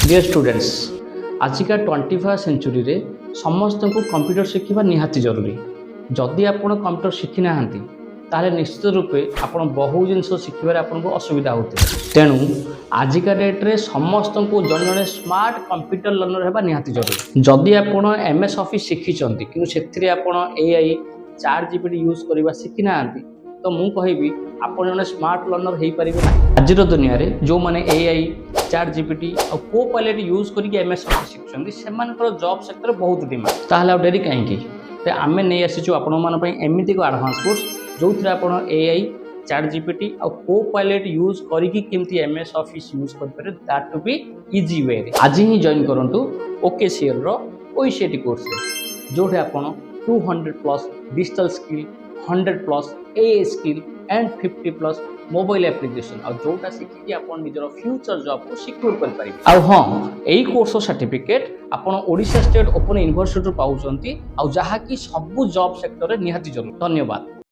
Dear students आजिका 21 century रे समस्त को कंप्यूटर शिखा निहाती जरूरी। जदि आप कंप्यूटर शिखी ना ताले निश्चित रूपे आप बहु जिन शिखर आपको असुविधा होते तेणु आजिका डेट्रे समस्त को जन जन स्मार्ट कंप्यूटर लर्नर होगा निहाती जरूरी। जदि आप MS ऑफिस शिखी कि AI चैट जीपीटी यूज करवा शिखी ना तो मुझे कहबी आप जन स्मार्ट लर्नर हो पारे ना। आज दुनिया रे जो मैंने AI चैट जीपीटी और को पायलट यूज करके MS ऑफिस शिखुंट से जॉब सेक्टर बहुत डिमांड। ताहले डेरी कहीं आम नहीं आसीचु आपमती एक एडवांस कोर्स जो थे आप AI चैट जीपीटी और को पायलट यूज करके MS ऑफिस यूज कर that to be easy way. आज ही जॉइन करूँ OKCL OECT कोर्स जो आप 200+ digital skill 100+ AI skill and 50+ mobile application और जोटा शिखिकी आप निजर फ्यूचर जॉब को सिक्योर कर पारे। हाँ यही कोर्स सर्टिफिकेट आप ओडिशा स्टेट ओपन यूनिवर्सिटी पाउछंती आ जहा कि सब जॉब सेक्टर रे निहाती जरूर। धन्यवाद।